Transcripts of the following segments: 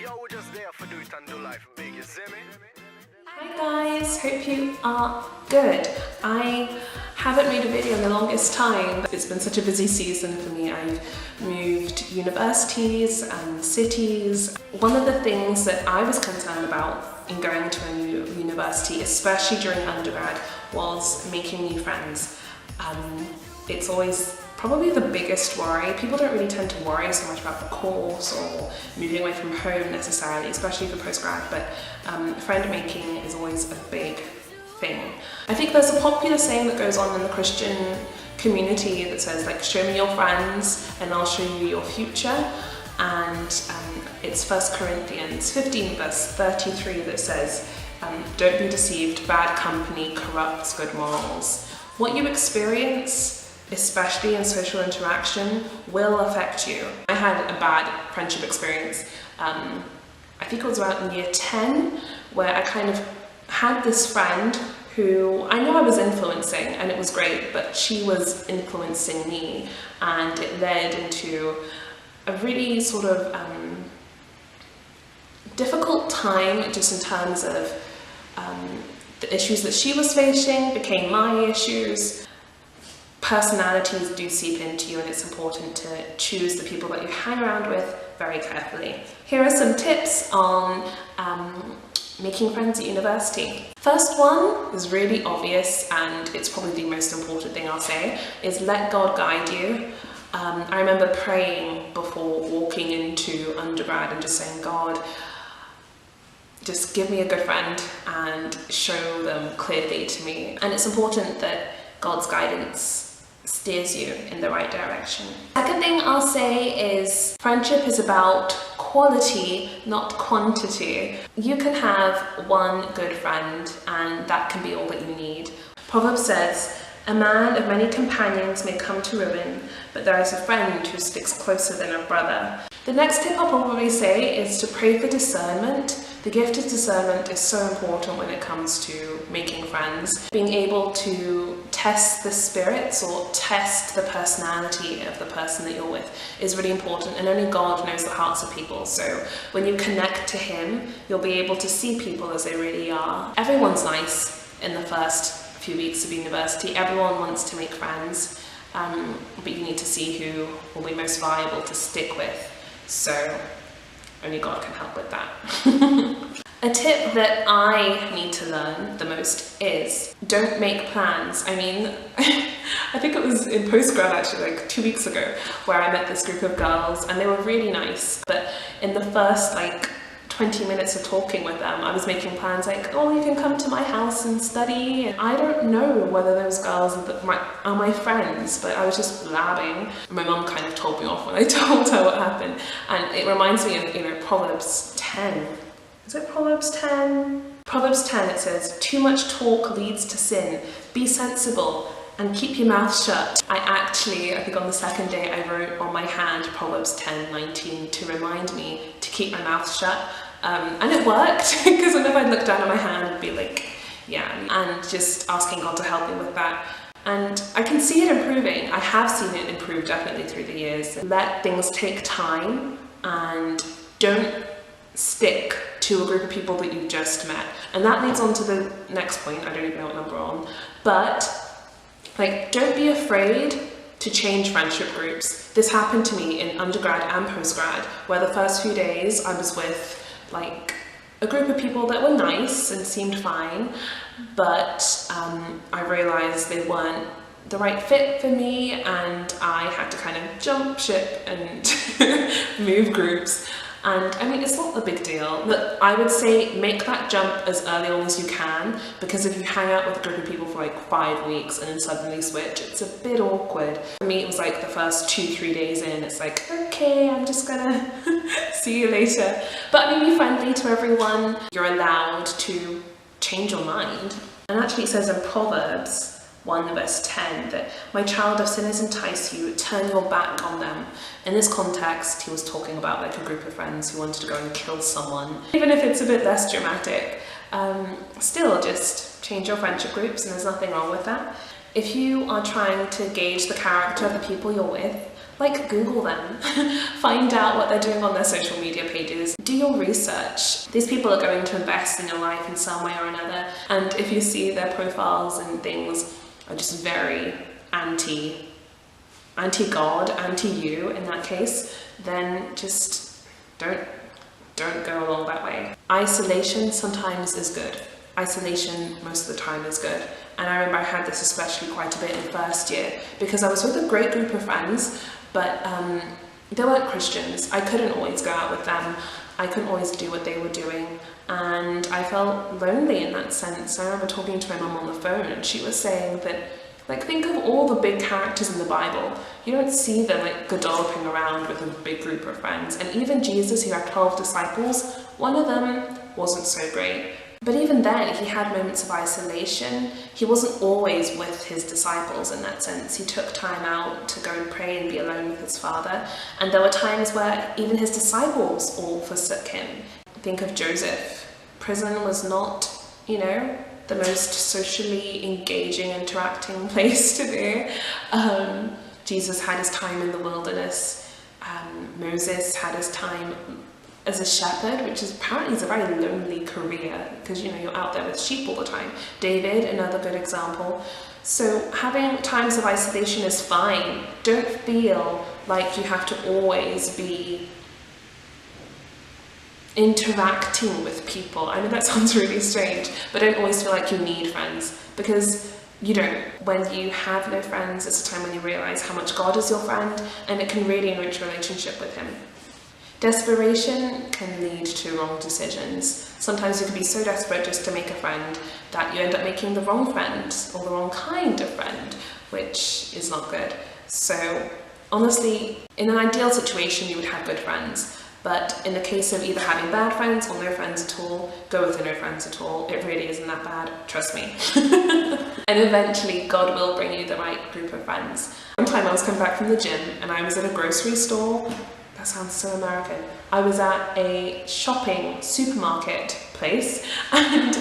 Yo, we're just there for do it and do life big, you see me? Hi guys, hope you are good. I haven't made a video in the longest time. It's been such a busy season for me. I've moved universities and cities. One of the things that I was concerned about in going to a new university, especially during undergrad, was making new friends. It's always probably the biggest worry. People don't really tend to worry so much about the course or moving away from home necessarily, especially for postgrad, but friend making is always a big thing. I think there's a popular saying that goes on in the Christian community that says, like, show me your friends and I'll show you your future. And it's 1 Corinthians 15 verse 33 that says, don't be deceived, bad company corrupts good morals. What you experience, especially in social interaction, will affect you. I had a bad friendship experience, I think it was about in year 10, where I kind of had this friend who I know I was influencing, and it was great, but she was influencing me, and it led into a really sort of difficult time, just in terms of the issues that she was facing became my issues. Personalities do seep into you, and it's important to choose the people that you hang around with very carefully. Here are some tips on making friends at university. First one is really obvious, and it's probably the most important thing I'll say, is let God guide you. I remember praying before walking into undergrad and just saying, God, just give me a good friend and show them clearly to me. And it's important that God's guidance steers you in the right direction. Second thing I'll say is friendship is about quality, not quantity. You can have one good friend and that can be all that you need. Proverbs says, a man of many companions may come to ruin, but there is a friend who sticks closer than a brother. The next tip I'll probably say is to pray for discernment. The gift of discernment is so important when it comes to making friends. Being able to test the spirits or test the personality of the person that you're with is really important, and only God knows the hearts of people. So when you connect to Him, you'll be able to see people as they really are. Everyone's nice in the first few weeks of university. Everyone wants to make friends, but you need to see who will be most viable to stick with. So only God can help with that. A tip that I need to learn the most is don't make plans. I mean, I think it was in postgrad actually, like 2 weeks ago, where I met this group of girls and they were really nice, but in the first 20 minutes of talking with them, I was making plans like, oh, you can come to my house and study. And I don't know whether those girls are my friends, but I was just blabbing. My mum kind of told me off when I told her what happened. And it reminds me of, Proverbs 10. Is it Proverbs 10? Proverbs 10, it says, too much talk leads to sin. Be sensible and keep your mouth shut. I think on the second day, I wrote on my hand Proverbs 10:19 to remind me to keep my mouth shut. And it worked, because whenever I looked down at my hand, I'd be like, yeah, and just asking God to help me with that. And I can see it improving. I have seen it improve definitely through the years. Let things take time and don't stick to a group of people that you've just met. And that leads on to the next point. I don't even know what number we're on, but don't be afraid to change friendship groups. This happened to me in undergrad and postgrad, where the first few days I was with a group of people that were nice and seemed fine, but I realised they weren't the right fit for me, and I had to kind of jump ship and move groups. And I mean, it's not a big deal, but I would say make that jump as early on as you can, because if you hang out with a group of people for 5 weeks and then suddenly switch, it's a bit awkward. For me, it was the first 2-3 days in, it's okay, I'm just gonna see you later. But be friendly to everyone. You're allowed to change your mind. And actually it says in Proverbs 1 verse 10 that, my child, if sinners entice you, turn your back on them. In this context, he was talking about a group of friends who wanted to go and kill someone. Even if it's a bit less dramatic, still just change your friendship groups, and there's nothing wrong with that. If you are trying to gauge the character of the people you're with, Like, Google them, find out what they're doing on their social media pages, do your research. These people are going to invest in your life in some way or another, and if you see their profiles and things are just very anti-God, anti-you in that case, then just don't go along that way. Isolation sometimes is good. Isolation most of the time is good. And I remember I had this especially quite a bit in first year because I was with a great group of friends, but they weren't Christians. I couldn't always go out with them. I couldn't always do what they were doing. And I felt lonely in that sense. I remember talking to my mum on the phone and she was saying that, like, think of all the big characters in the Bible. You don't see them like galloping around with a big group of friends. And even Jesus, who had 12 disciples, one of them wasn't so great. But even then, he had moments of isolation. He wasn't always with his disciples in that sense. He took time out to go and pray and be alone with his Father. And there were times where even his disciples all forsook him. Think of Joseph. Prison was not, the most socially engaging, interacting place to be. Jesus had his time in the wilderness. Moses had his time as a shepherd, which is apparently is a very lonely career because you're out there with sheep all the time. David, another good example. So having times of isolation is fine. Don't feel like you have to always be interacting with people. I know that sounds really strange, but don't always feel like you need friends, because you don't. When you have no friends, it's a time when you realise how much God is your friend, and it can really enrich your relationship with him. Desperation can lead to wrong decisions. Sometimes you can be so desperate just to make a friend that you end up making the wrong friend or the wrong kind of friend, which is not good. So honestly, in an ideal situation, you would have good friends. But in the case of either having bad friends or no friends at all, go with the no friends at all. It really isn't that bad, trust me. And eventually God will bring you the right group of friends. One time I was coming back from the gym and I was in a grocery store. That sounds so American. I was at a shopping supermarket place and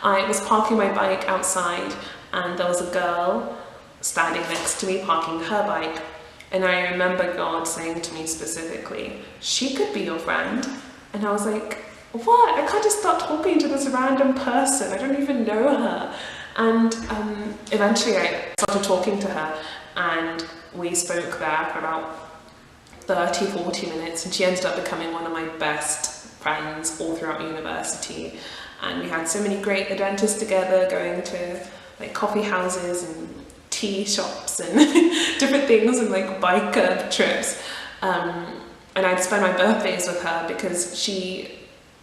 I was parking my bike outside and there was a girl standing next to me parking her bike. And I remember God saying to me specifically, she could be your friend. And I was like, what? I can't just start talking to this random person. I don't even know her. And eventually I started talking to her and we spoke there for about 30-40 minutes, and she ended up becoming one of my best friends all throughout university. And we had so many great adventures together, going to like coffee houses and tea shops and different things, and like bike trips. And I'd spend my birthdays with her because she's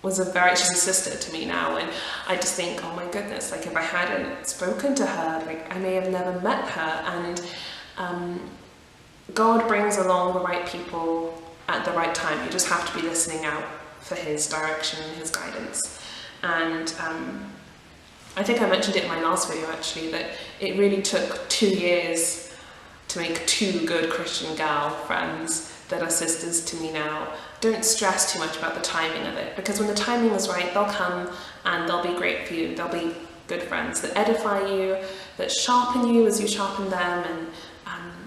a sister to me now, and I just think, oh my goodness, like if I hadn't spoken to her, like I may have never met her. And God brings along the right people at the right time. You just have to be listening out for his direction and his guidance. And I think I mentioned it in my last video actually, that it really took 2 years to make 2 good Christian gal friends that are sisters to me now. Don't stress too much about the timing of it, because when the timing is right, they'll come and they'll be great for you. They'll be good friends that edify you, that sharpen you as you sharpen them, and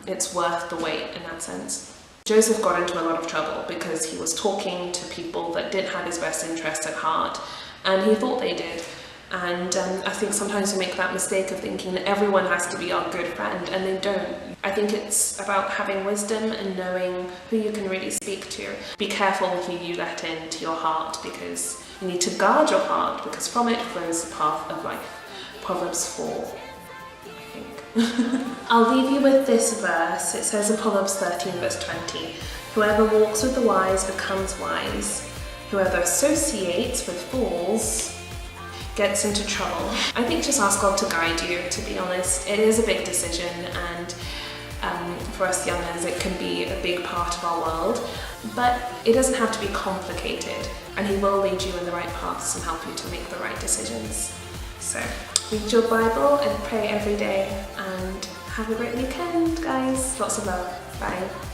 it's worth the wait in that sense. Joseph got into a lot of trouble because he was talking to people that didn't have his best interests at heart, and he thought they did. And I think sometimes we make that mistake of thinking that everyone has to be our good friend, and they don't. I think it's about having wisdom and knowing who you can really speak to. Be careful who you let into your heart, because you need to guard your heart, because from it flows the path of life. Proverbs 4. I'll leave you with this verse. It says in Proverbs 13 verse 20, whoever walks with the wise becomes wise. Whoever associates with fools gets into trouble. I think just ask God to guide you, to be honest. It is a big decision, and for us youngers it can be a big part of our world, but it doesn't have to be complicated, and he will lead you in the right paths and help you to make the right decisions. So read your Bible and pray every day, and have a great weekend, guys. Lots of love. Bye.